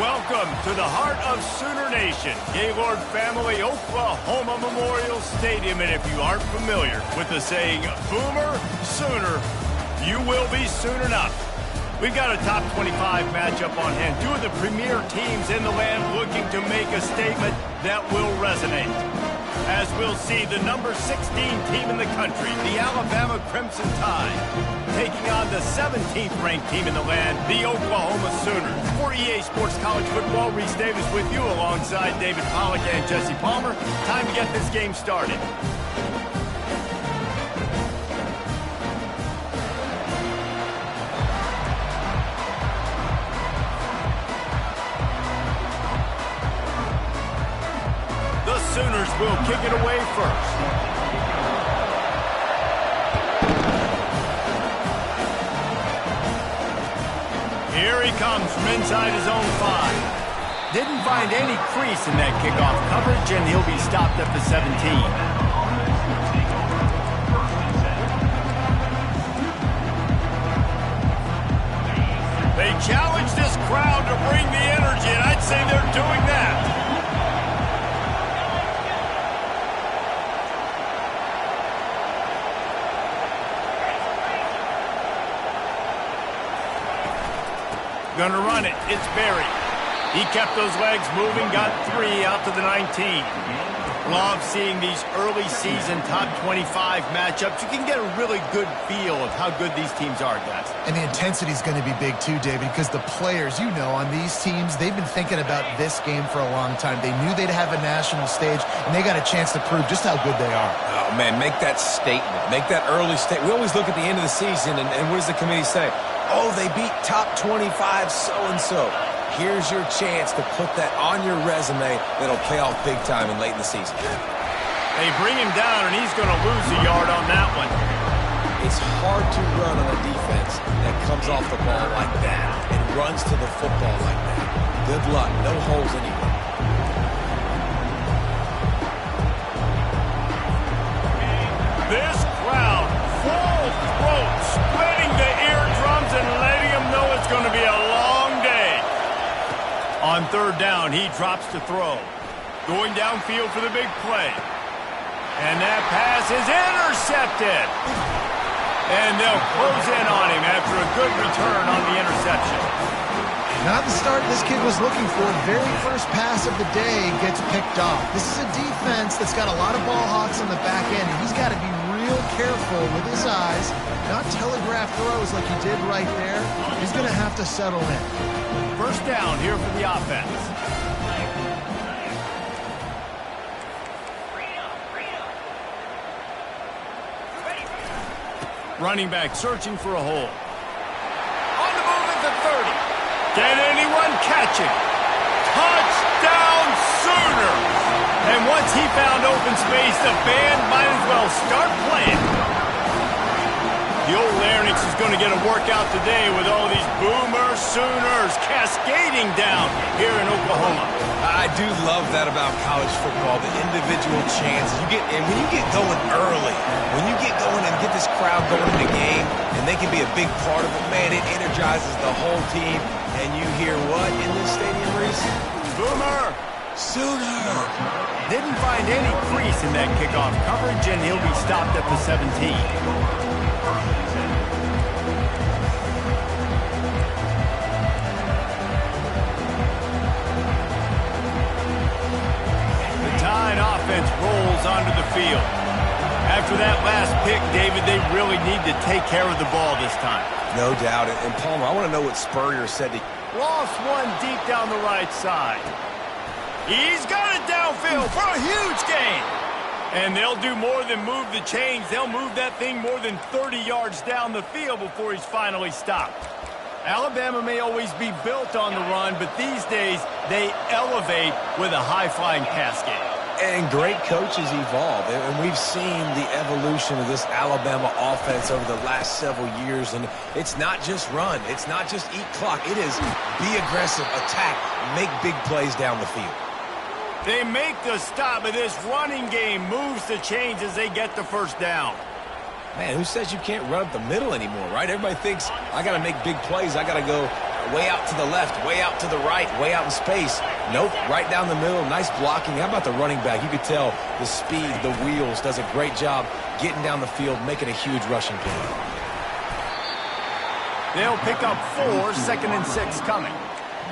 Welcome to the heart of Sooner Nation, Gaylord Family Oklahoma Memorial Stadium. And if you aren't familiar with the saying, Boomer Sooner, you will be soon enough. We've got a top 25 matchup on hand. Two of the premier teams in the land looking to make a statement that will resonate. As we'll see, the number 16 team in the country, the Alabama Crimson Tide, taking on the 17th ranked team in the land, the Oklahoma Sooners. For EA Sports College Football, Reese Davis with you alongside David Pollack and Jesse Palmer. Time to get this game started. Sooners will kick it away first. Here he comes from inside his own 5. Didn't find any crease in that kickoff coverage, and he'll be stopped at the 17. They challenge this crowd to bring the energy, and I'd say they're doing that. Gonna run it. It's Berry. He kept those legs moving, got 3 out to the 19. Love seeing these early season top 25 matchups. You can get a really good feel of how good these teams are, guys. And the intensity is going to be big too, David, because the players, you know, on these teams, they've been thinking about this game for a long time. They knew they'd have a national stage, and they got a chance to prove just how good they are. Oh, man, make that statement. Make that early statement. We always look at the end of the season, and what does the committee say? Oh, they beat top 25 so-and-so. Here's your chance to put that on your resume that'll pay off big time and late in the season. They bring him down, and he's going to lose a yard on that one. It's hard to run on a defense that comes off the ball like that and runs to the football like that. Good luck. No holes anywhere. This crowd, full throat, splitting the eardrums and letting them know it's going to be a long day. On third down, he drops to throw. Going downfield for the big play. And that pass is intercepted. And they'll close in on him after a good return on the interception. Not the start this kid was looking for. Very first pass of the day gets picked off. This is a defense that's got a lot of ball hawks on the back end, and he's got to be real careful with his eyes, not telegraph throws like he did right there. He's going to have to settle in. First down here for the offense. Running back searching for a hole. On the move at the 30. Can anyone catch him? Touchdown Sooners! And once he found open space, the band might as well start playing. The old Larynx is going to get a workout today with all these Boomer Sooners cascading down here in Oklahoma. I do love that about college football, the individual chances. And when you get going early, when you get going and get this crowd going in the game, and they can be a big part of it, man, it energizes the whole team. And you hear what in this stadium, Reese? Boomer Sooner. Didn't find any crease in that kickoff coverage, and he'll be stopped at the 17. Tide offense rolls onto the field. After that last pick, David, they really need to take care of the ball this time. No doubt. And Palmer, I want to know what Spurrier said to... Lost one deep down the right side. He's got it downfield for a huge gain. And they'll do more than move the chains. They'll move that thing more than 30 yards down the field before he's finally stopped. Alabama may always be built on the run, but these days they elevate with a high-flying pass game. And great coaches evolve, and we've seen the evolution of this Alabama offense over the last several years, and it's not just run, it's not just eat clock, it is be aggressive, attack, make big plays down the field. They make the stop, but this running game moves the chains as they get the first down. Man, who says you can't run up the middle anymore, right? Everybody thinks, I got to make big plays. I got to go way out to the left, way out to the right, way out in space. Nope, right down the middle. Nice blocking. How about the running back? You could tell the speed, the wheels, does a great job getting down the field, making a huge rushing play. They'll pick up 4, 2nd and 6 coming.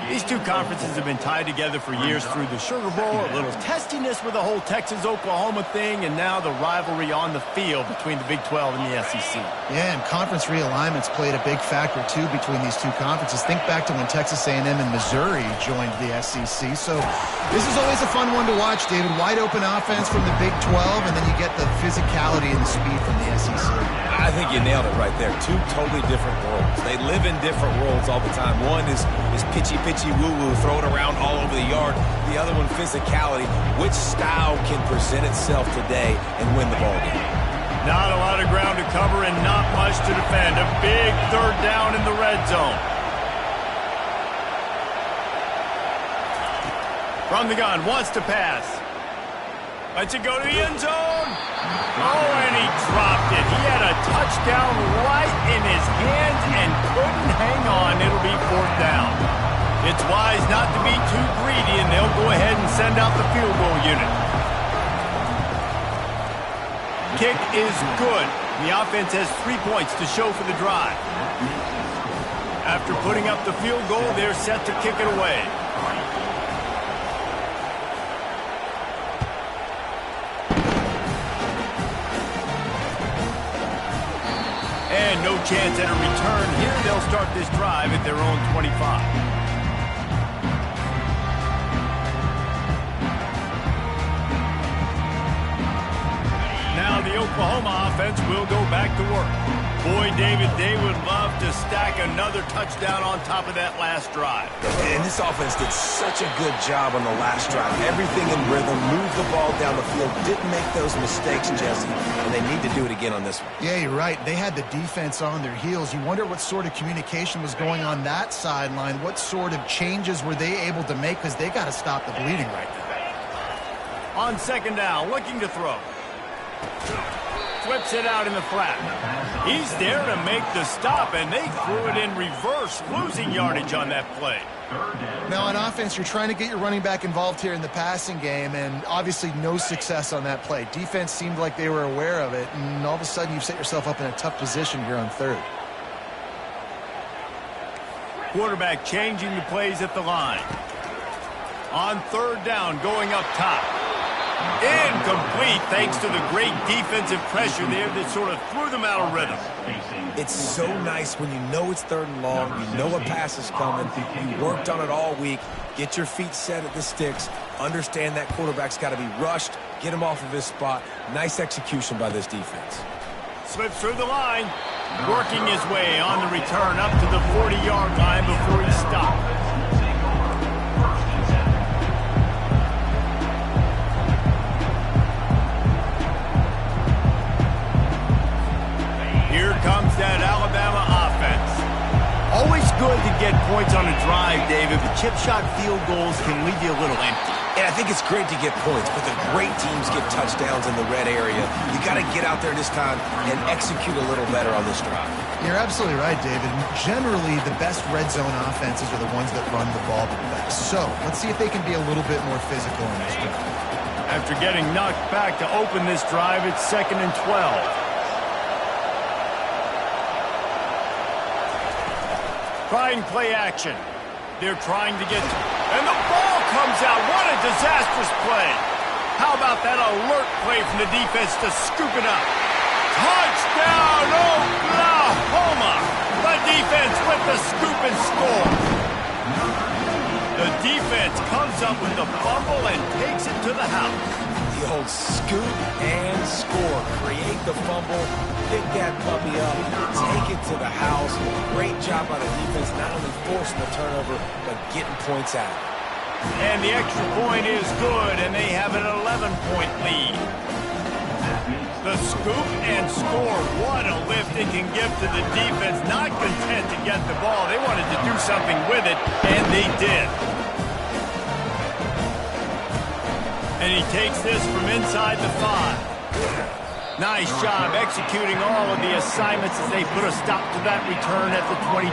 These two conferences have been tied together for years through the Sugar Bowl, a little testiness with the whole Texas-Oklahoma thing, and now the rivalry on the field between the Big 12 and the SEC. Yeah, and conference realignments played a big factor, too, between these two conferences. Think back to when Texas A&M and Missouri joined the SEC. So this is always a fun one to watch, David. Wide-open offense from the Big 12, and then you get the physicality and the speed from the SEC. I think you nailed it right there. Two totally different worlds. They live in different worlds all the time. One is pitchy woo-woo, throw it around all over the yard. The other one, physicality. Which style can present itself today and win the ball game? Not a lot of ground to cover and not much to defend. A big 3rd down in the red zone. From the gun, wants to pass. Lets it go to the end zone. Oh, and he dropped it. He had a touchdown right in his hands and couldn't hang on. It'll be 4th down. It's wise not to be too greedy, and they'll go ahead and send out the field goal unit. Kick is good. The offense has 3 points to show for the drive. After putting up the field goal, they're set to kick it away. And no chance at a return here. They'll start this drive at their own 25. Now the Oklahoma offense will go back to work. Boy, David, they would love to stack another touchdown on top of that last drive. And this offense did such a good job on the last drive. Everything in rhythm, moved the ball down the field, didn't make those mistakes, Jesse, and they need to do it again on this one. Yeah, you're right. They had the defense on their heels. You wonder what sort of communication was going on that sideline. What sort of changes were they able to make, because they got to stop the bleeding right now. On 2nd down, looking to throw. Flips it out in the flat. He's there to make the stop, and they threw it in reverse, losing yardage on that play. Now, on offense, you're trying to get your running back involved here in the passing game, and obviously no success on that play. Defense seemed like they were aware of it, and all of a sudden you've set yourself up in a tough position here on 3rd. Quarterback changing the plays at the line. On 3rd down, going up top. Incomplete, thanks to the great defensive pressure there that sort of threw them out of rhythm. It's so nice when you know it's 3rd and long, you know a pass is coming, you worked on it all week, get your feet set at the sticks, understand that quarterback's got to be rushed, get him off of his spot. Nice execution by this defense. Slips through the line, working his way on the return up to the 40-yard line before he stopped. Here comes that Alabama offense. Always good to get points on a drive, David, but chip shot field goals can leave you a little empty. And I think it's great to get points, but the great teams get touchdowns in the red area. You got to get out there this time and execute a little better on this drive. You're absolutely right, David. Generally, the best red zone offenses are the ones that run the ball the best. So let's see if they can be a little bit more physical in this drive. After getting knocked back to open this drive, it's 2nd and 12. Trying play action. They're trying to get... And the ball comes out. What a disastrous play. How about that alert play from the defense to scoop it up? Touchdown, Oklahoma! The defense with the scoop and score. The defense comes up with the fumble and takes it to the house. The old scoop and score. Create the fumble, pick that puppy up, take it to the house. Great job by the defense, not only forcing the turnover, but getting points out. And the extra point is good, and they have an 11-point lead. The scoop and score, what a lift it can give to the defense. Not content to get the ball. They wanted to do something with it, and they did. And he takes this from inside the 5. Nice job executing all of the assignments as they put a stop to that return at the 22.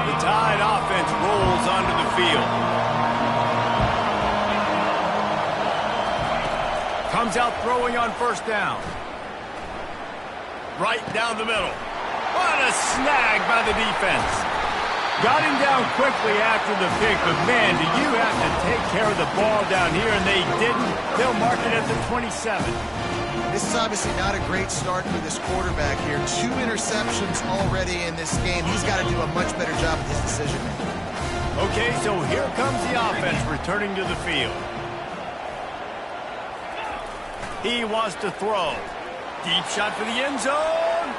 The Tide offense rolls onto the field. Comes out throwing on first down. Right down the middle. What a snag by the defense. Got him down quickly after the pick, but man, do you have to take care of the ball down here, and they didn't. They'll mark it at the 27. This is obviously not a great start for this quarterback here. 2 interceptions already in this game. He's got to do a much better job with his decision-making. Okay, so here comes the offense returning to the field. He wants to throw. Deep shot for the end zone.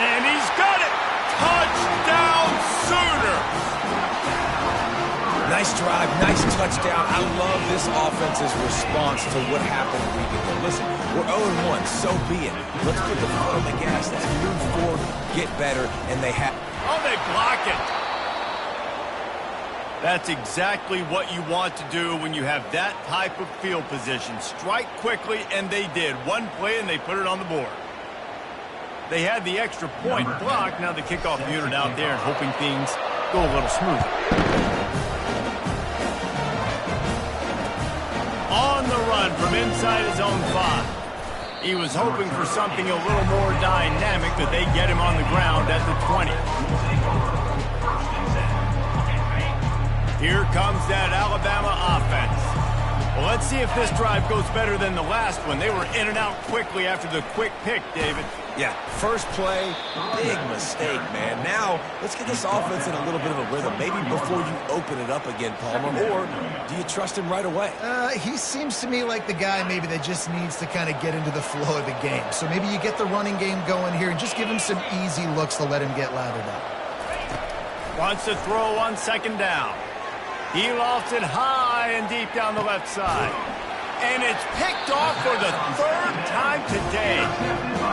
And he's got it. Touchdown, Sooners! Nice drive, nice touchdown. I love this offense's response to what happened a week ago. Listen, we're 0-1, so be it. Let's put the foot on the gas. Let's move forward, get better, and they have... Oh, they block it. That's exactly what you want to do when you have that type of field position. Strike quickly, and they did. One play, and they put it on the board. They had the extra point blocked. Now the kickoff unit out there and hoping things go a little smoother. On the run from inside his own 5. He was hoping for something a little more dynamic, but they get him on the ground at the 20. Here comes that Alabama offense. Well, let's see if this drive goes better than the last one. They were in and out quickly after the quick pick, David. Yeah, first play, big mistake, man. Now, let's get this offense in a little bit of a rhythm. Maybe before you open it up again, Palmer, or do you trust him right away? He seems to me like the guy maybe that just needs to kind of get into the flow of the game. So maybe you get the running game going here and just give him some easy looks to let him get lathered up. Wants to throw on second down. He lofts it high and deep down the left side. And it's picked off for the 3rd time today.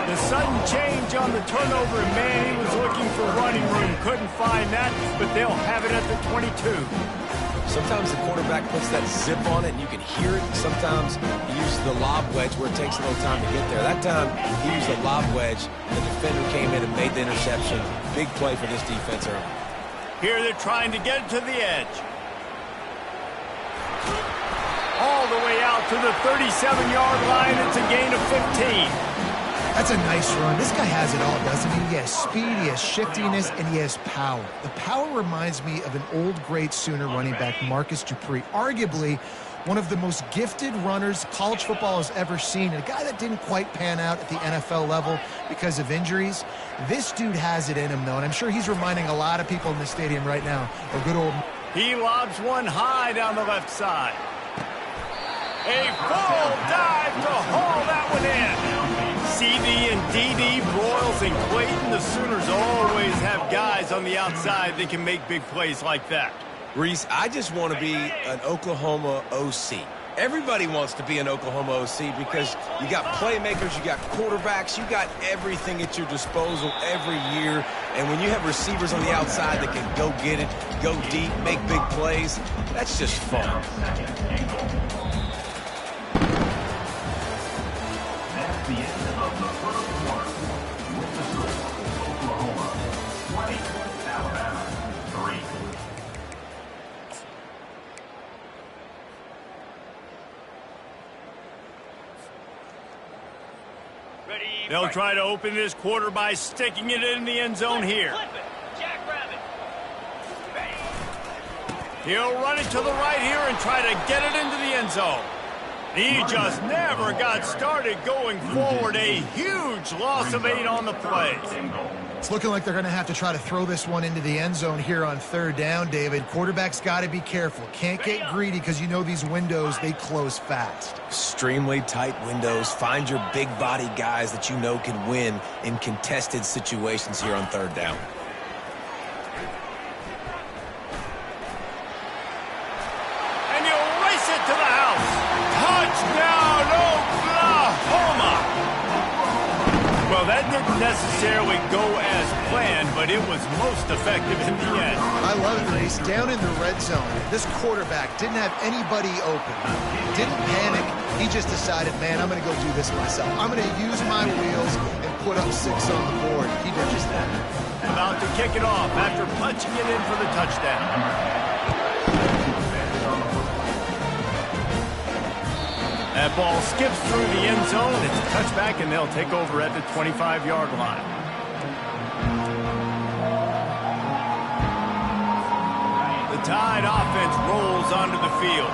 The sudden change on the turnover, and man, he was looking for running room. Couldn't find that, but they'll have it at the 22. Sometimes the quarterback puts that zip on it, and you can hear it. Sometimes he uses the lob wedge where it takes a little time to get there. That time, he used the lob wedge. The defender came in and made the interception. Big play for this defense early. Here they're trying to get it to the edge. All the way out to the 37-yard line. It's a gain of 15. That's a nice run. This guy has it all, doesn't he? He has speed, he has shiftiness, and he has power. The power reminds me of an old great Sooner running back, Marcus Dupree. Arguably one of the most gifted runners college football has ever seen. And a guy that didn't quite pan out at the NFL level because of injuries. This dude has it in him, though, and I'm sure he's reminding a lot of people in the stadium right now of good old... He lobs one high down the left side. A full dive to haul that one in. CD and DD, Broyles and Clayton, the Sooners always have guys on the outside that can make big plays like that. Reese, I just want to be an Oklahoma OC. Everybody wants to be an Oklahoma OC because you got playmakers, you got quarterbacks, you got everything at your disposal every year. And when you have receivers on the outside that can go get it, go deep, make big plays, that's just fun. They'll try to open this quarter by sticking it in the end zone here. He'll run it to the right here and try to get it into the end zone. He just never got started going forward. A huge loss of 8 on the play. It's looking like they're going to have to try to throw this one into the end zone here on 3rd down, David. Quarterback's got to be careful. Can't get greedy because you know these windows, they close fast. Extremely tight windows. Find your big body guys that you know can win in contested situations here on 3rd down. And you'll race it to the house. Touchdown, Oklahoma! Well, that didn't didn't necessarily go as planned, but it was most effective in the end. I love it, Reese. Down in the red zone, this quarterback didn't have anybody open. Didn't panic. He just decided, man, I'm going to go do this myself. I'm going to use my wheels and put up 6 on the board. He did just that. About to kick it off after punching it in for the touchdown. That ball skips through the end zone. It's a touchback, and they'll take over at the 25-yard line. The Tide offense rolls onto the field.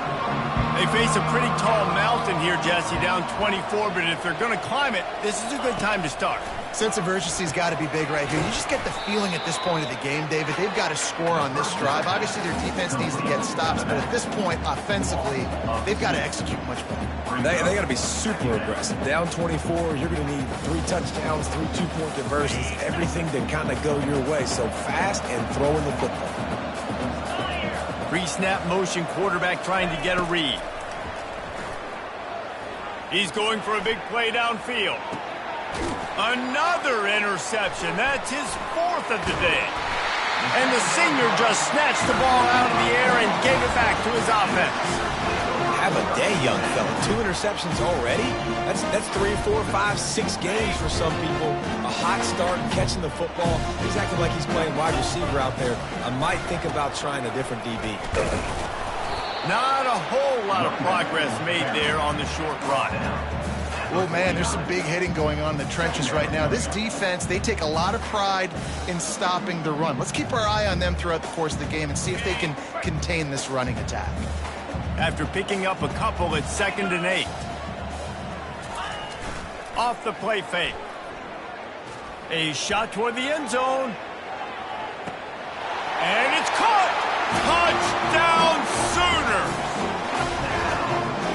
They face a pretty tall mountain here, Jesse, down 24, but if they're going to climb it, this is a good time to start. Sense of urgency's got to be big right here. You just get the feeling at this point of the game, David, they've got to score on this drive. Obviously, their defense needs to get stops, but at this point, offensively, they've got to execute much better. They got to be super aggressive. Down 24, you're going to need 3 touchdowns, 3 two-point conversions, everything to kind of go your way. So fast and throwing the football. Pre-snap motion quarterback trying to get a read. He's going for a big play downfield. Another interception. That's his 4th of the day. And the senior just snatched the ball out of the air and gave it back to his offense. Have a day, young fella. 2 interceptions already? That's 3, 4, 5, 6 games for some people. A hot start, catching the football. He's acting like he's playing wide receiver out there. I might think about trying a different DB. Not a whole lot of progress made there on the short run. Oh, man, there's some big hitting going on in the trenches right now. This defense, they take a lot of pride in stopping the run. Let's keep our eye on them throughout the course of the game and see if they can contain this running attack. After picking up a couple at 2nd and 8. Off the play fake. A shot toward the end zone. And it's caught! Touchdown Sooners!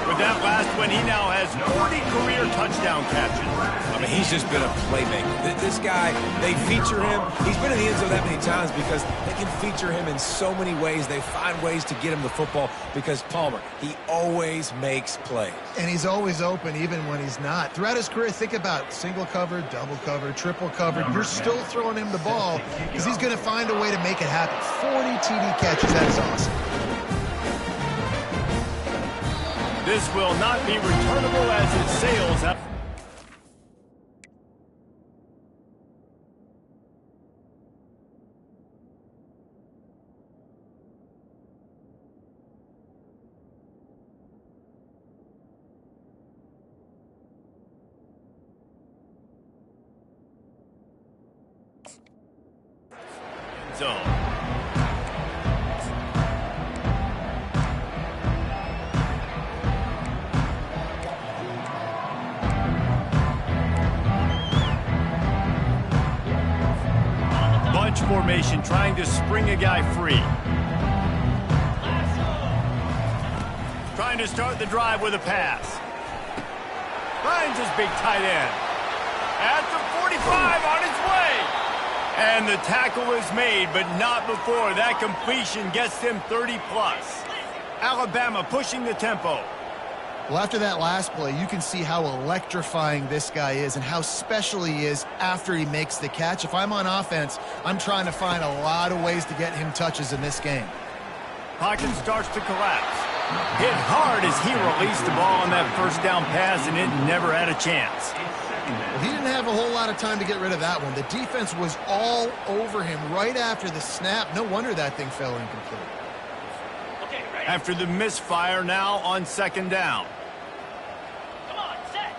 With that last one, he now has 40 career touchdown catches. I mean, he's just been a playmaker. This guy, they feature him. He's been in the end zone that many times because they can feature him in so many ways. They find ways to get him the football because Palmer, he always makes plays. And he's always open even when he's not. Throughout his career, think about single covered, double covered, triple covered. You're still throwing him the ball because he's going to find a way to make it happen. 40 TD catches, that is awesome. This will not be returnable as it sails up. Zone. Formation trying to spring a guy free. Trying to start the drive with a pass. Finds his big tight end. At the 45 on its way. And the tackle is made, but not before that completion gets them 30+. Alabama pushing the tempo. Well, after that last play, you can see how electrifying this guy is and how special he is after he makes the catch. If I'm on offense, I'm trying to find a lot of ways to get him touches in this game. Pocket starts to collapse. Hit hard as he released the ball on that first down pass, and it never had a chance. Well, he didn't have a whole lot of time to get rid of that one. The defense was all over him right after the snap. No wonder that thing fell incomplete. After the misfire, now on 2nd down. Come on, set.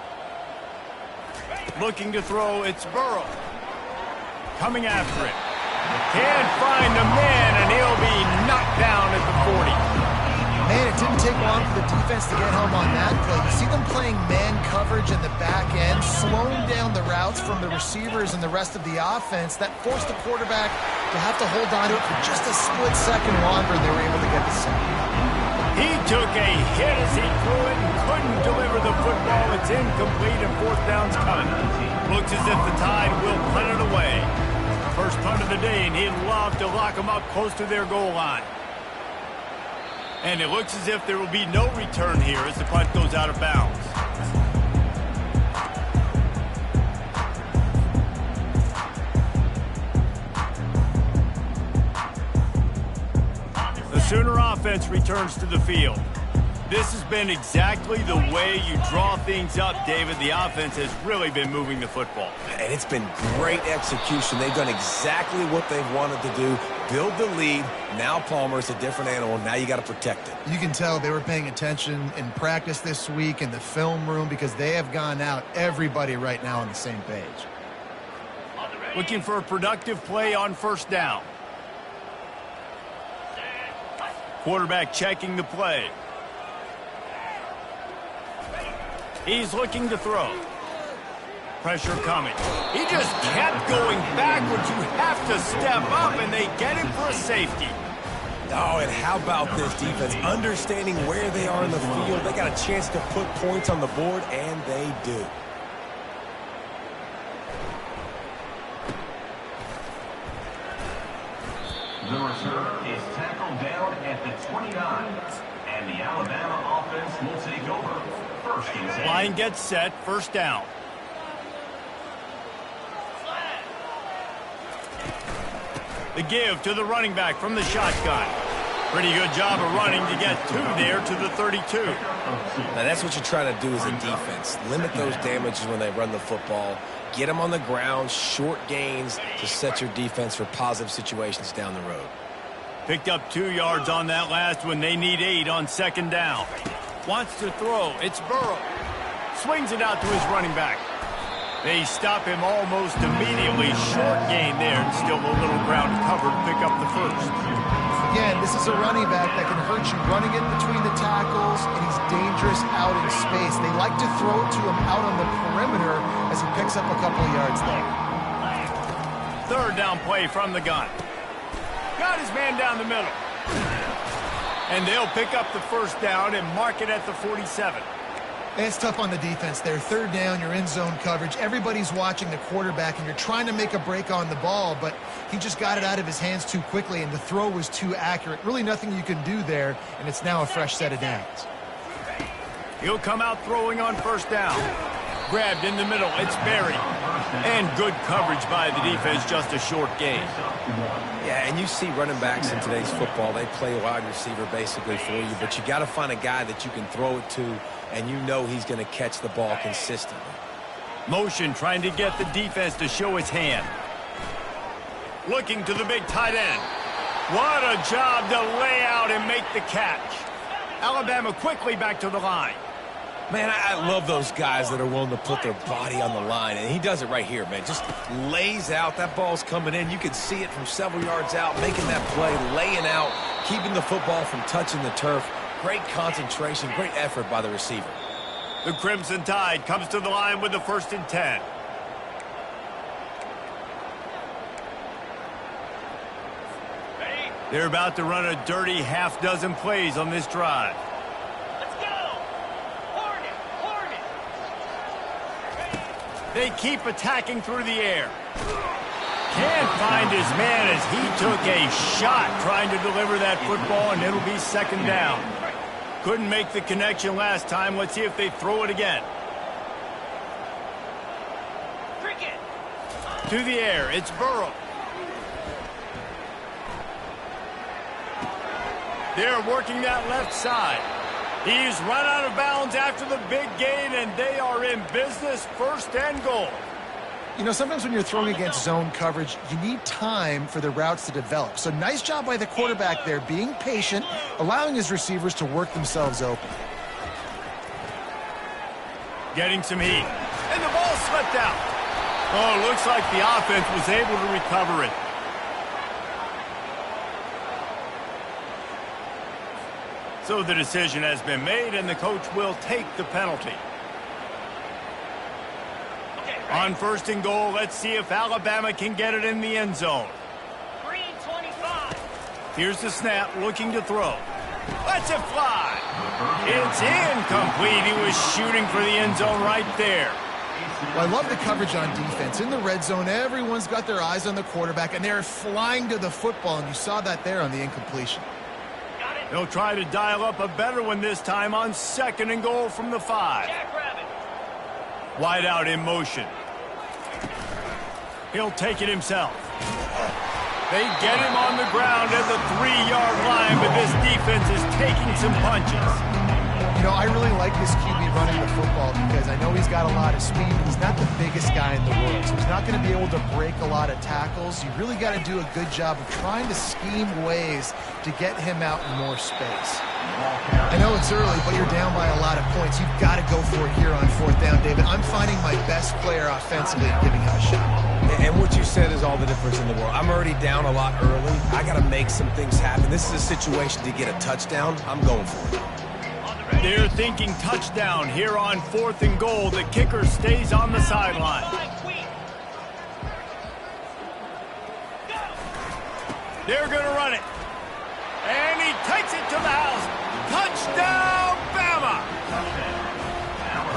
Looking to throw, it's Burrow. Coming after it. Can't find the man, and he'll be knocked down at the 40. Man, it didn't take long for the defense to get home on that play. You see them playing man coverage in the back end, slowing down the routes from the receivers and the rest of the offense. That forced the quarterback to have to hold on to it for just a split second longer, and they were able to get the sack. He took a hit as he threw it and couldn't deliver the football. It's incomplete and 4th down's coming. Looks as if the Tide will punt it away. First punt of the day, and he'd love to lock them up close to their goal line. And it looks as if there will be no return here as the punt goes out of bounds. offense returns to the field. This has been exactly the way you draw things up, David. The offense has really been moving the football. And it's been great execution. They've done exactly what they've wanted to do. Build the lead. Now Palmer's a different animal. Now you got to protect it. You can tell they were paying attention in practice this week in the film room because they have gone out, everybody right now on the same page. Looking for a productive play on first down. Quarterback checking the play. He's looking to throw. Pressure coming. He just kept going backwards. You have to step up, and they get him for a safety. Oh, and how about this defense? Understanding where they are in the field. They got a chance to put points on the board, and they do. The return is tackled down at the 29, and the Alabama offense will take over. First and 10. Line gets set, first down. The give to the running back from the shotgun. Pretty good job of running to get two there to the 32. Now that's what you're trying to do as a defense. Limit those damages when they run the football. Get them on the ground, short gains to set your defense for positive situations down the road. Picked up 2 yards on that last one. They need 8 on second down. Wants to throw. It's Burrow. Swings it out to his running back. They stop him almost immediately. Short gain there, and still a little ground covered to pick up the first. Again, this is a running back that can hurt you running it between the tackles, and he's dangerous out in space. They like to throw it to him out on the perimeter as he picks up a couple of yards there. Third down play from the gun. Got his man down the middle. And they'll pick up the first down and mark it at the 47. And it's tough on the defense there. Third down, you're in zone coverage. Everybody's watching the quarterback, and you're trying to make a break on the ball, but he just got it out of his hands too quickly, and the throw was too accurate. Really nothing you can do there, and it's now a fresh set of downs. He'll come out throwing on first down. Grabbed in the middle. It's Berry. And good coverage by the defense, just a short gain. Yeah, and you see running backs in today's football, they play wide receiver basically for you, but you got to find a guy that you can throw it to, and you know he's going to catch the ball consistently. Motion trying to get the defense to show its hand. Looking to the big tight end. What a job to lay out and make the catch. Alabama quickly back to the line. Man, I love those guys that are willing to put their body on the line, and he does it right here, man. Just lays out. That ball's coming in. You can see it from several yards out, making that play, laying out, keeping the football from touching the turf. Great concentration, great effort by the receiver. The Crimson Tide comes to the line with the 1st and 10. They're about to run a dirty half-dozen plays on this drive. They keep attacking through the air. Can't find his man as he took a shot trying to deliver that football, and it'll be second down. Couldn't make the connection last time. Let's see if they throw it again. To the air, it's Burrow. They're working that left side. He's run out of bounds after the big gain, and they are in business, 1st and goal. You know, sometimes when you're throwing against zone coverage, you need time for the routes to develop. So nice job by the quarterback there, being patient, allowing his receivers to work themselves open. Getting some heat. And the ball slipped out. Oh, looks like the offense was able to recover it. So the decision has been made, and the coach will take the penalty. On 1st and goal, let's see if Alabama can get it in the end zone. 3:25. Here's the snap, looking to throw. Lets it fly. It's incomplete. He was shooting for the end zone right there. Well, I love the coverage on defense. In the red zone, everyone's got their eyes on the quarterback, and they're flying to the football, and you saw that there on the incompletion. He'll try to dial up a better one this time on 2nd and goal from the 5. Wide out in motion. He'll take it himself. They get him on the ground at the 3-yard line, but this defense is taking some punches. You know, I really like this QB running the football because I know he's got a lot of speed, but he's not the biggest guy in the world, so he's not going to be able to break a lot of tackles. You really got to do a good job of trying to scheme ways to get him out in more space. I know it's early, but you're down by a lot of points. You've got to go for it here on 4th down, David. I'm finding my best player offensively and giving him a shot. And what you said is all the difference in the world. I'm already down a lot early. I got to make some things happen. This is a situation to get a touchdown. I'm going for it. They're thinking touchdown here on 4th and goal. The kicker stays on the sideline. They're going to run it. And he takes it to the house. Touchdown, Bama!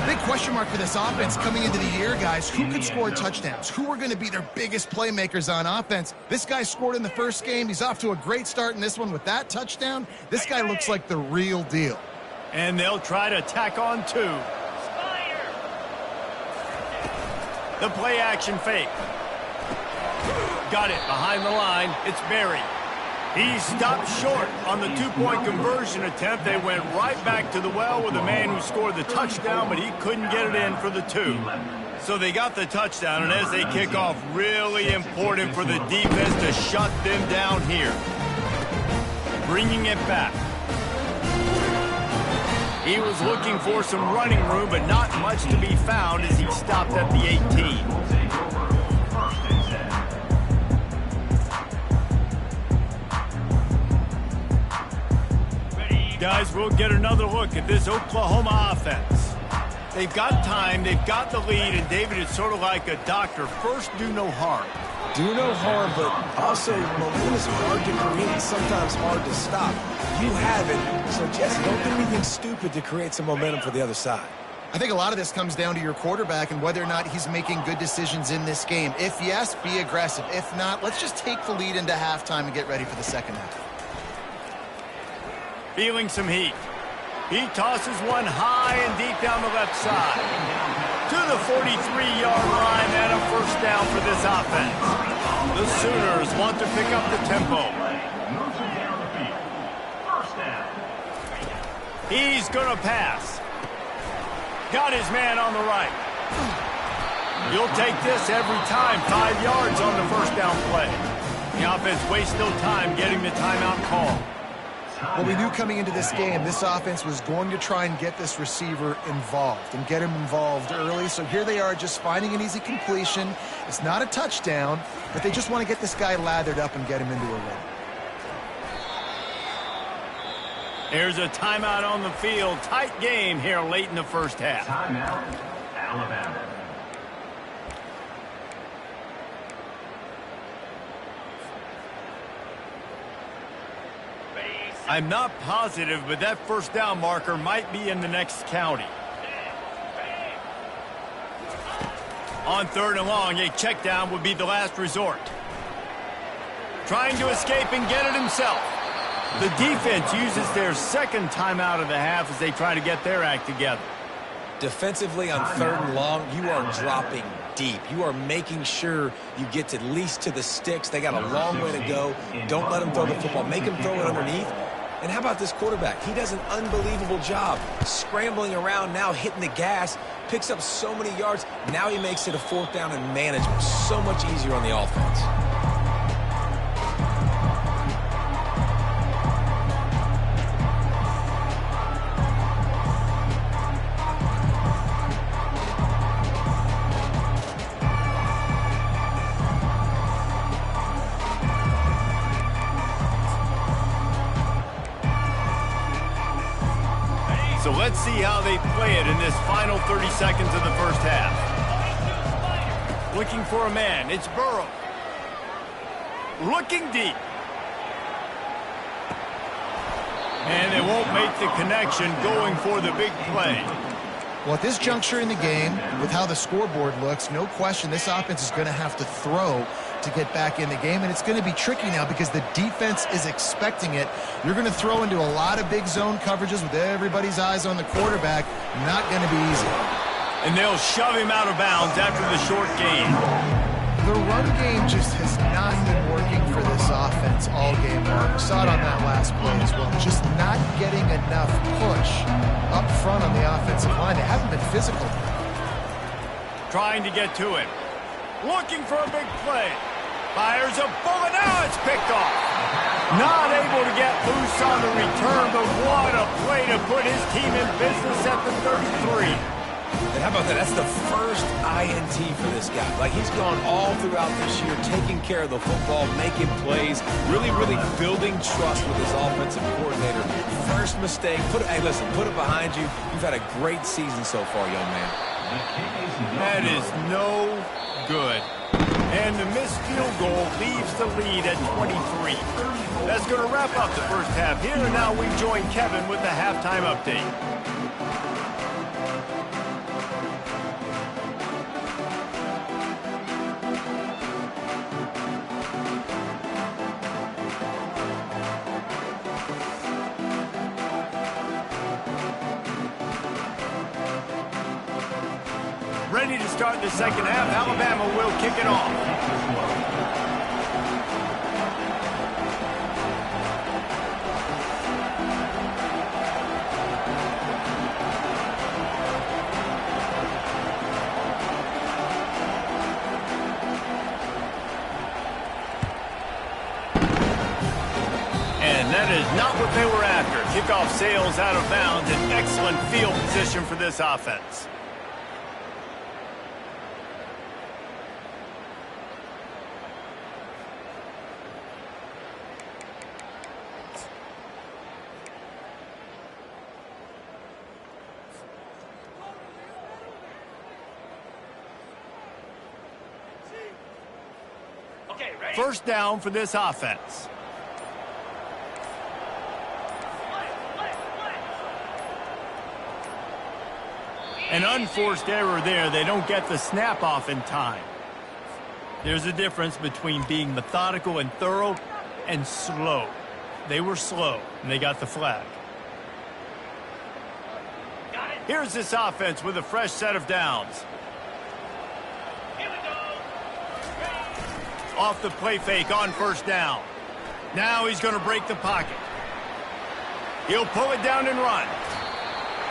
A big question mark for this offense coming into the year, guys. Who could score touchdowns? Who are going to be their biggest playmakers on offense? This guy scored in the first game. He's off to a great start in this one with that touchdown. This guy looks like the real deal. And they'll try to tack on 2. The play action fake. Got it behind the line. It's Berry. He stopped short on the 2-point conversion attempt. They went right back to the well with the man who scored the touchdown, but he couldn't get it in for the 2. So they got the touchdown, and as they kick off, really important for the defense to shut them down here. Bringing it back. He was looking for some running room, but not much to be found as he stopped at the 18. Guys, we'll get another look at this Oklahoma offense. They've got time, they've got the lead, and David, it's sort of like a doctor. First, do no harm. Do no harm, but also momentum is hard to create and sometimes hard to stop. You have it, so just don't do anything stupid to create some momentum for the other side. I think a lot of this comes down to your quarterback and whether or not he's making good decisions in this game. If yes, be aggressive. If not, let's just take the lead into halftime and get ready for the second half. Feeling some heat. He tosses one high and deep down the left side. To the 43-yard line and a first down for this offense. The Sooners want to pick up the tempo. He's going to pass. Got his man on the right. You'll take this every time. 5 yards on the first down play. The offense wastes no time getting the timeout call. Well, we knew coming into this game, this offense was going to try and get this receiver involved and get him involved early. So here they are just finding an easy completion. It's not a touchdown, but they just want to get this guy lathered up and get him into a run. There's a timeout on the field. Tight game here late in the first half. Timeout, Alabama. I'm not positive, but that first down marker might be in the next county. On 3rd and long, a check down would be the last resort. Trying to escape and get it himself. The defense uses their second timeout of the half as they try to get their act together. Defensively on 3rd and long, you are dropping deep. You are making sure you get at least to the sticks. They got a long way to go. Don't let them throw the football. Make them throw it underneath. And how about this quarterback? He does an unbelievable job scrambling around now, hitting the gas, picks up so many yards. Now he makes it a 4th down and management. So much easier on the offense. So let's see how they play it in this final 30 seconds of the first half. Looking for a man. It's Burrow. Looking deep. And they won't make the connection going for the big play. Well, at this juncture in the game, with how the scoreboard looks, no question this offense is going to have to throw to get back in the game, and it's going to be tricky now because the defense is expecting it. You're going to throw into a lot of big zone coverages with everybody's eyes on the quarterback. Not going to be easy. And they'll shove him out of bounds after the short gain. The run game just has not been working for this defense all game long. We saw it on that last play as well. Just not getting enough push up front on the offensive line. They haven't been physical. Trying to get to him. Looking for a big play. Fires a bullet. Now it's picked off. Not able to get loose on the return, but what a play to put his team in business at the 33. And how about that? That's the first INT for this guy. Like, he's gone all throughout this year, taking care of the football, making plays, really building trust with his offensive coordinator. First mistake, hey, listen, put it behind you. You've had a great season so far, young man. That is no good. And the missed field goal leaves the lead at 23. That's going to wrap up the first half here. And now we join Kevin with the halftime update. Ready to start the second half. Alabama will kick it off. And that is not what they were after. Kickoff sails out of bounds. An excellent field position for this offense. First down for this offense. An unforced error there. They don't get the snap off in time. There's a difference between being methodical and thorough and slow. They were slow, and they got the flag. Here's this offense with a fresh set of downs. Off the play fake on first down. Now he's going to break the pocket. He'll pull it down and run.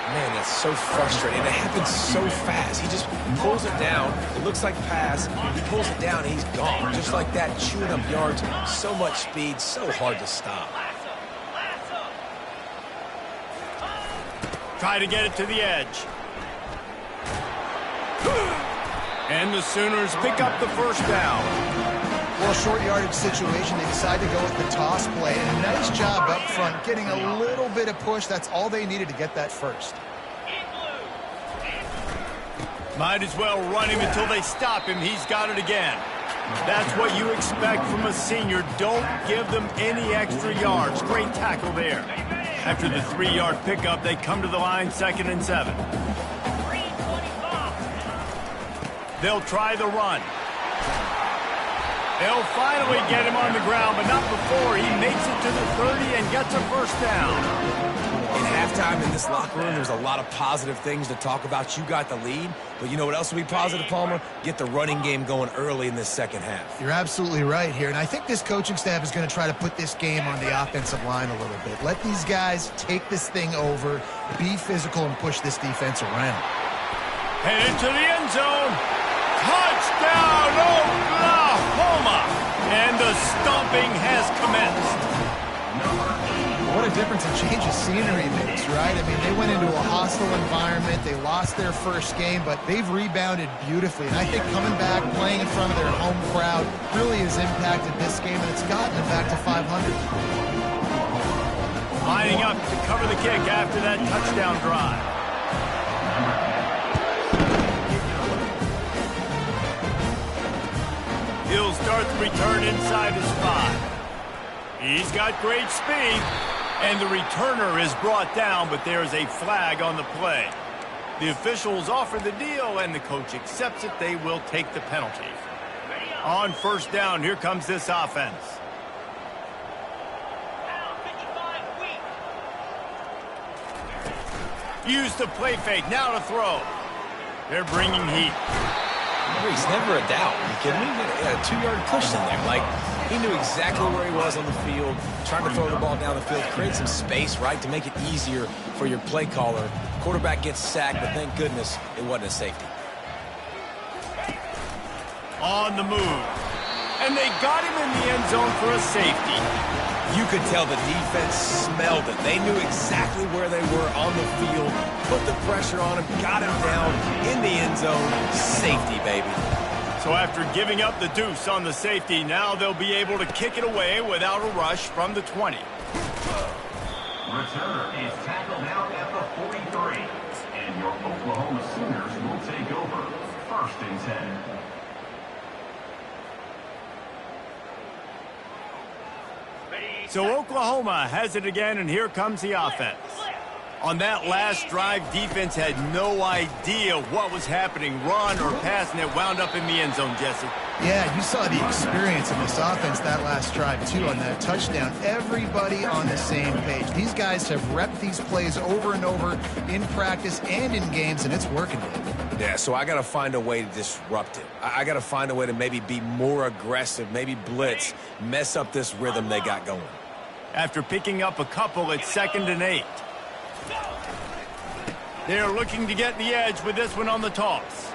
Man, that's so frustrating. It happens so fast. He just pulls it down. It looks like pass. He pulls it down, and he's gone. Just like that, chewing up yards. So much speed, so hard to stop. Try to get it to the edge. And the Sooners pick up the first down. Well, short yardage situation, they decide to go with the toss play. And a nice job up front, getting a little bit of push. That's all they needed to get that first. Might as well run him until they stop him. He's got it again. That's what you expect from a senior. Don't give them any extra yards. Great tackle there. After the 3-yard pickup, they come to the line, 2nd and 7. They'll try the run. They'll finally get him on the ground, but not before he makes it to the 30 and gets a first down. In halftime in this locker room, there's a lot of positive things to talk about. You got the lead, but you know what else will be positive, Palmer? Get the running game going early in this second half. You're absolutely right here, and I think this coaching staff is going to try to put this game on the offensive line a little bit. Let these guys take this thing over, be physical, and push this defense around. Headed to the end zone. Touchdown, Oklahoma! And the stomping has commenced. What a difference a change of scenery makes, right? I mean, they went into a hostile environment. They lost their first game, but they've rebounded beautifully. And I think coming back, playing in front of their home crowd really has impacted this game, and it's gotten them back to 500. Lining up to cover the kick after that touchdown drive. He'll start the return inside his 5. He's got great speed, and the returner is brought down, but there is a flag on the play. The officials offer the deal, and the coach accepts it. They will take the penalty. On first down, here comes this offense. Use the play fake, now to throw. They're bringing heat. He's never a doubt. Are you kidding me? He had a 2-yard push in there. Like, He knew exactly where he was on the field, trying to throw the ball down the field, create some space, right, to make it easier for your play caller. Quarterback gets sacked, but thank goodness it wasn't a safety. On the move. And they got him in the end zone for a safety. You could tell the defense smelled it. They knew exactly where they were on the field, put the pressure on him, got him down in the end zone. Safety, baby. So after giving up the deuce on the safety, now they'll be able to kick it away without a rush from the 20. Returner is tackled out at the 43. And your Oklahoma Sooners will take over 1st and 10. So Oklahoma has it again, and here comes the offense. On that last drive, defense had no idea what was happening, run or pass, and it wound up in the end zone, Jesse. Yeah, you saw the experience of this offense that last drive, too, on that touchdown. Everybody on the same page. These guys have repped these plays over and over in practice and in games, and it's working. Yeah, so I got to find a way to disrupt it. I got to find a way to maybe be more aggressive, maybe blitz, mess up this rhythm they got going. After picking up a couple, it's 2nd and 8. They're looking to get the edge with this one on the toss.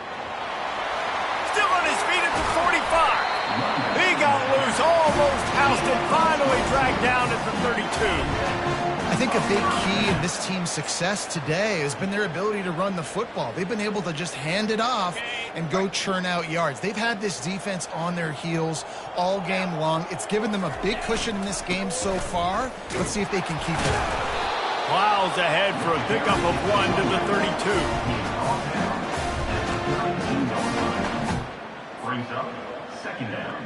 Still on his feet at the 45. He got loose, almost housed and finally dragged down at the 32. I think a big key in this team's success today has been their ability to run the football. They've been able to just hand it off and go churn out yards. They've had this defense on their heels all game long. It's given them a big cushion in this game so far. Let's see if they can keep it up. Plows ahead for a pickup of 1 to the 32. Brings up 2nd down.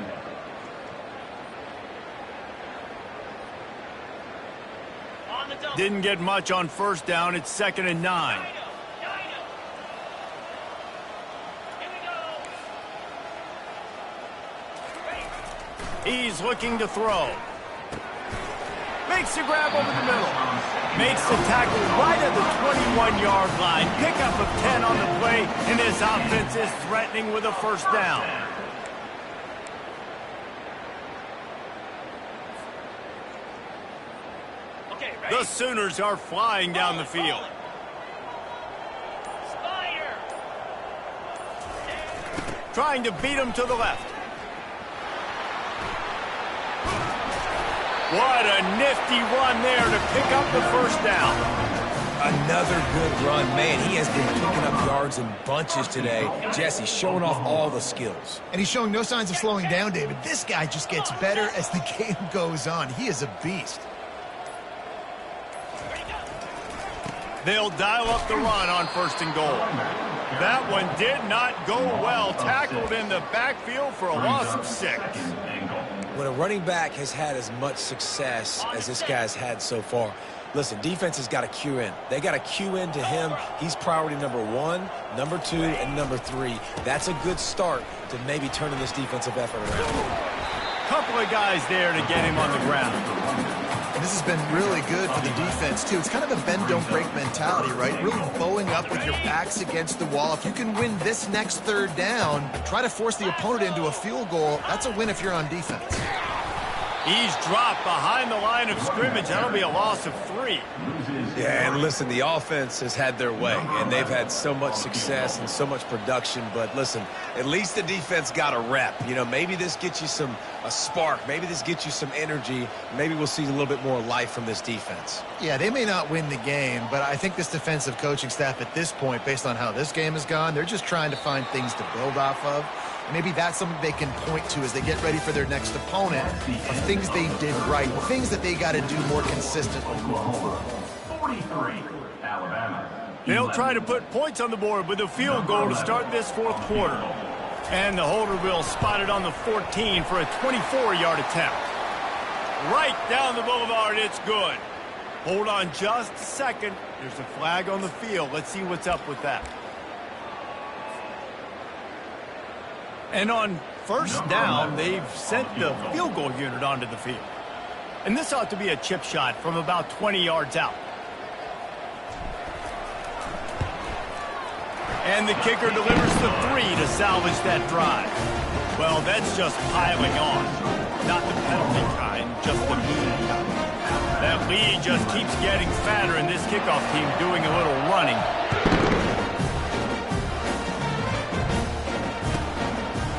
Didn't get much on 1st down. It's 2nd and 9. He's looking to throw. Makes the grab over the middle. Makes the tackle right at the 21-yard line. Pickup of 10 on the play, and this offense is threatening with a 1st down. The Sooners are flying down the field. Trying to beat him to the left. What a nifty run there to pick up the 1st down. Another good run. Man, he has been picking up yards in bunches today. Jesse showing off all the skills. And he's showing no signs of slowing down, David. This guy just gets better as the game goes on. He is a beast. They'll dial up the run on 1st and goal. That one did not go well. Tackled in the backfield for a loss of 6. When a running back has had as much success as this guy's had so far, listen, defense has got to cue in. They got to cue in to him. He's priority number 1, number 2, and number 3. That's a good start to maybe turning this defensive effort around. Couple of guys there to get him on the ground. And this has been really good for the defense, too. It's kind of a bend-don't-break mentality, right? Really bowing up with your backs against the wall. If you can win this next 3rd down, try to force the opponent into a field goal. That's a win if you're on defense. He's dropped behind the line of scrimmage. That'll be a loss of 3. Yeah, and listen, the offense has had their way, and they've had so much success and so much production. But listen, at least the defense got a rep. You know, maybe this gets you a spark. Maybe this gets you some energy. Maybe we'll see a little bit more life from this defense. Yeah, they may not win the game, but I think this defensive coaching staff at this point, based on how this game has gone, they're just trying to find things to build off of. Maybe that's something they can point to as they get ready for their next opponent, of things they did right, things that they got to do more consistently. 43, Alabama. They'll try to put points on the board with a field goal to start this 4th quarter. And the holder will spot it on the 14 for a 24-yard attempt. Right down the boulevard, it's good. Hold on just a second. There's a flag on the field. Let's see what's up with that. And on 1st down, they've sent the field goal unit onto the field. And this ought to be a chip shot from about 20 yards out. And the kicker delivers the 3 to salvage that drive. Well, that's just piling on. not the penalty kind, just the mean kind. That lead just keeps getting fatter, and this kickoff team doing a little running.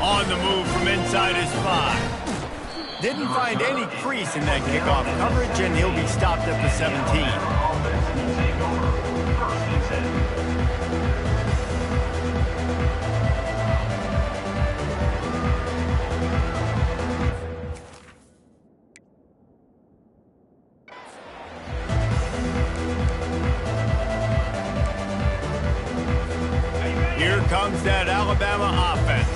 On the move from inside his 5. Didn't find any crease in that kickoff coverage, and he'll be stopped at the 17. Here comes that Alabama offense.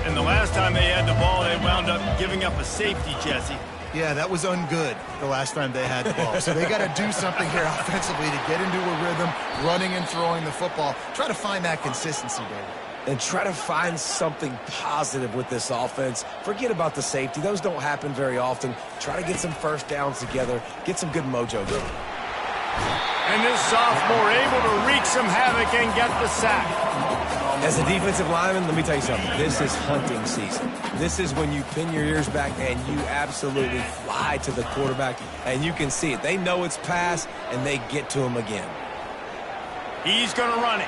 And the last time they had the ball, they wound up giving up a safety, Jesse. Yeah, that was ungood the last time they had the ball. So they got to do something here offensively to get into a rhythm, running and throwing the football. Try to find that consistency, David. And try to find something positive with this offense. Forget about the safety. Those don't happen very often. Try to get some first downs together. Get some good mojo going. And this sophomore able to wreak some havoc and get the sack. As a defensive lineman, let me tell you something. This is hunting season. This is when you pin your ears back and you absolutely fly to the quarterback, and you can see it. They know it's pass, and they get to him again. He's going to run it.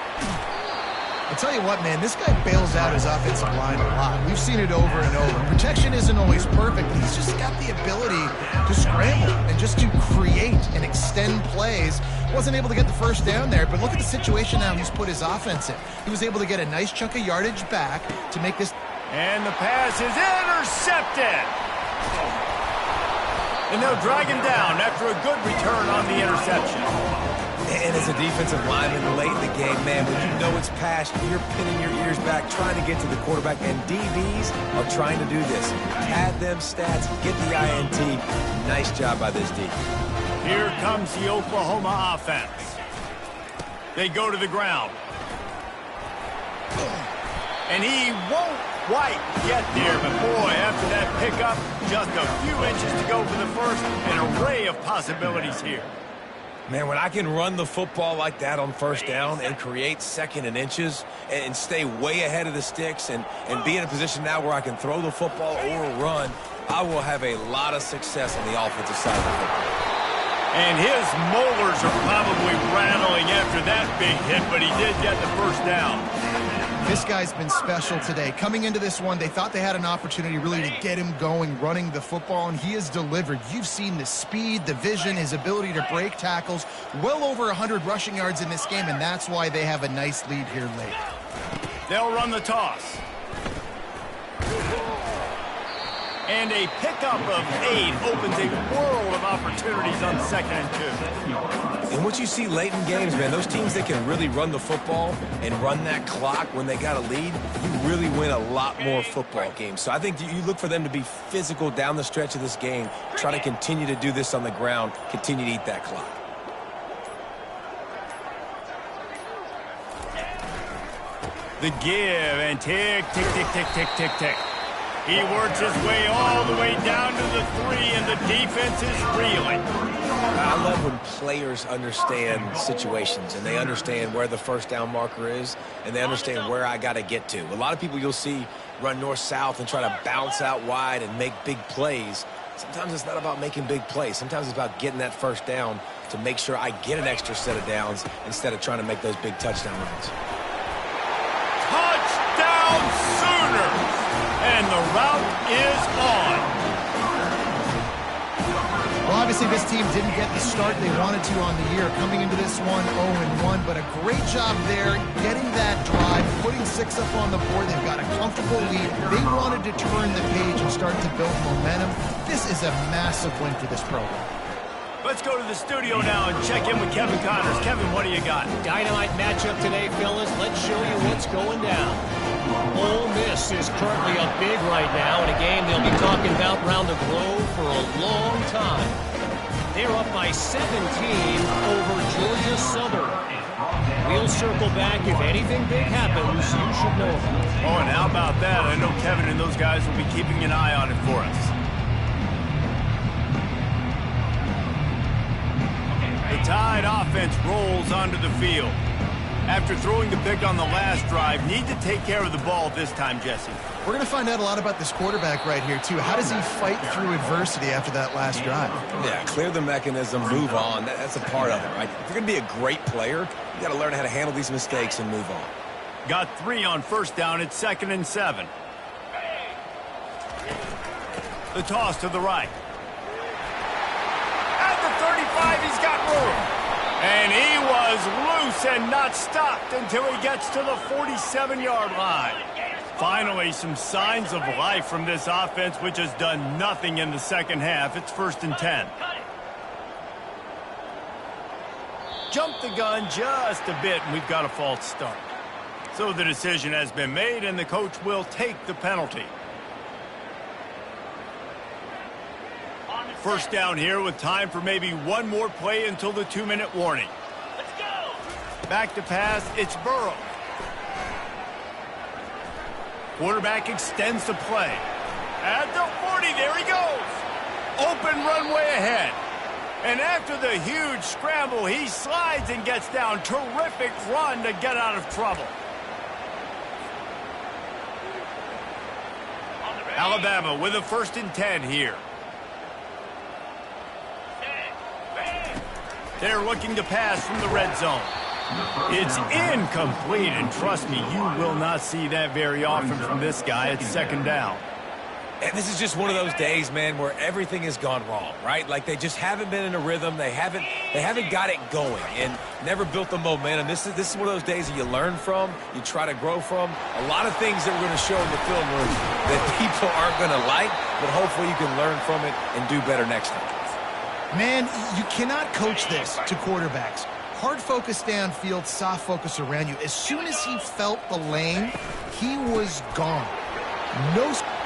I'll tell you what, man, this guy bails out his offensive line a lot. We've seen it over and over. Protection isn't always perfect, but he's just got the ability to scramble and just to create and extend plays. Wasn't able to get the first down there, but look at the situation now he's put his offense in. He was able to get a nice chunk of yardage back to make this. And the pass is intercepted. And they'll drag him down after a good return on the interception. And as a defensive lineman late in the game, man, when you know it's past, you're pinning your ears back, trying to get to the quarterback, and DBs are trying to do this. Pad them stats, get the INT. Nice job by this D. Here comes the Oklahoma offense. They go to the ground. And he won't quite get there, but boy, after that pickup, just a few inches to go for the first. An array of possibilities here. Man, when I can run the football like that on first down and create second and inches and stay way ahead of the sticks and be in a position now where I can throw the football or run, I will have a lot of success on the offensive side of the football. And his molars are probably rattling after that big hit, but he did get the first down. This guy's been special today. Coming into this one, they thought they had an opportunity really to get him going, running the football, and he has delivered. You've seen the speed, the vision, his ability to break tackles. Well over 100 rushing yards in this game, and that's why they have a nice lead here late. They'll run the toss. And a pickup of 8 opens a world of opportunities on 2nd and 2. And what you see late in games, man, those teams that can really run the football and run that clock when they got a lead, you really win a lot more football games. So I think you look for them to be physical down the stretch of this game, try to continue to do this on the ground, continue to eat that clock. The give and tick, tick, tick, tick, tick, tick, tick. He works his way all the way down to the 3, and the defense is reeling. I love when players understand situations and they understand where the first down marker is and they understand where I got to get to. A lot of people you'll see run north-south and try to bounce out wide and make big plays. Sometimes it's not about making big plays. Sometimes it's about getting that first down to make sure I get an extra set of downs instead of trying to make those big touchdown runs. Touchdown Sooners! And the route is on. Well, obviously this team didn't get the start they wanted to on the year, coming into this one 0-1, but a great job there getting that drive, putting 6 up on the board. They've got a comfortable lead. They wanted to turn the page and start to build momentum. This is a massive win for this program. Let's go to the studio now and check in with Kevin Connors. Kevin, what do you got? Dynamite matchup today, fellas. Let's show you what's going down. Ole Miss is currently up big right now in a game they'll be talking about around the globe for a long time. They're up by 17 over Georgia Southern. We'll circle back. If anything big happens, you should know about it. Oh, and how about that? I know Kevin and those guys will be keeping an eye on it for us. The Tide offense rolls onto the field. After throwing the pick on the last drive, need to take care of the ball this time, Jesse. We're going to find out a lot about this quarterback right here, too. How does he fight through adversity after that last drive? Yeah, clear the mechanism, move on. That's a part of it, right? If you're going to be a great player, you got to learn how to handle these mistakes and move on. Got 3 on first down. It's 2nd and 7. The toss to the right. At the 35, he's got room. And he was loose and not stopped until he gets to the 47-yard line. Finally, some signs of life from this offense, which has done nothing in the second half. It's 1st and 10. Jump the gun just a bit, and we've got a false start. So the decision has been made, and the coach will take the penalty. First down here with time for maybe one more play until the 2-minute warning. Let's go. Back to pass, it's Burrow. Quarterback extends the play. At the 40, there he goes. Open runway ahead. And after the huge scramble, he slides and gets down. Terrific run to get out of trouble. Alabama with a 1st and 10 here. They're looking to pass from the red zone. It's incomplete, and trust me, you will not see that very often from this guy. It's 2nd down. And this is just one of those days, man, where everything has gone wrong, right? Like they just haven't been in a rhythm. They haven't got it going and never built the momentum. This is one of those days that you learn from, you try to grow from. A lot of things that we're going to show in the film room that people aren't going to like, but hopefully you can learn from it and do better next time. Man, you cannot coach this to quarterbacks. Hard focus downfield, soft focus around you. As soon as he felt the lane, he was gone.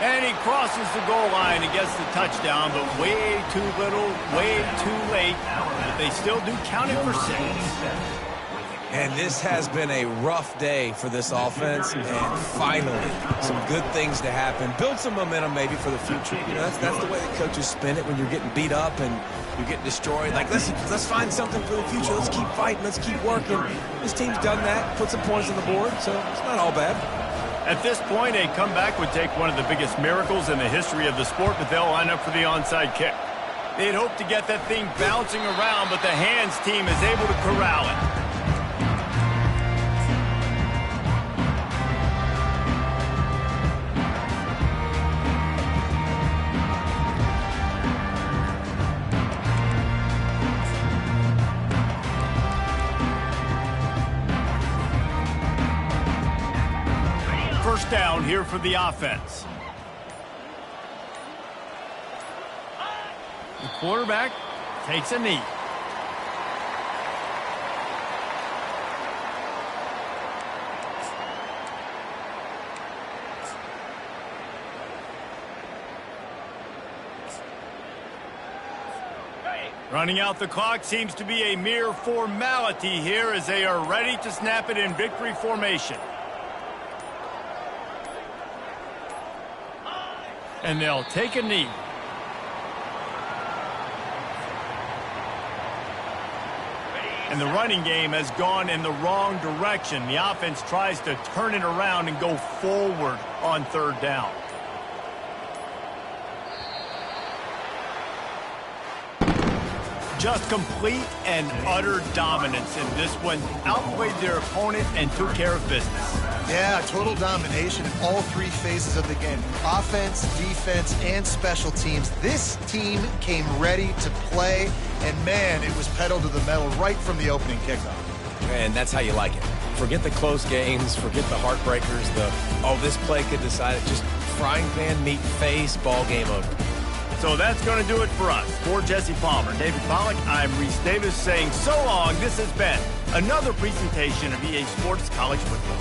And he crosses the goal line and gets the touchdown, but way too little, way too late. But they still do count it for 6. And this has been a rough day for this offense, and finally, some good things to happen. Build some momentum maybe for the future. You know, that's the way the coaches spin it when you're getting beat up and you're getting destroyed. Like, let's find something for the future. Let's keep fighting. Let's keep working. This team's done that, put some points on the board, so it's not all bad. At this point, a comeback would take one of the biggest miracles in the history of the sport, but they'll line up for the onside kick. They'd hope to get that thing bouncing around, but the hands team is able to corral it. First down here for the offense. The quarterback takes a knee. Running out the clock seems to be a mere formality here as they are ready to snap it in victory formation. And they'll take a knee. And the running game has gone in the wrong direction. The offense tries to turn it around and go forward on 3rd down. Just complete and utter dominance in this one. Outplayed their opponent and took care of business. Yeah, total domination in all 3 phases of the game. Offense, defense, and special teams. This team came ready to play, and man, it was pedal to the metal right from the opening kickoff. And that's how you like it. Forget the close games, forget the heartbreakers, this play could decide it. Just frying pan, meat face, ball game over. So that's going to do it for us. For Jesse Palmer, David Pollack, I'm Reese Davis saying so long. This has been another presentation of EA Sports College Football.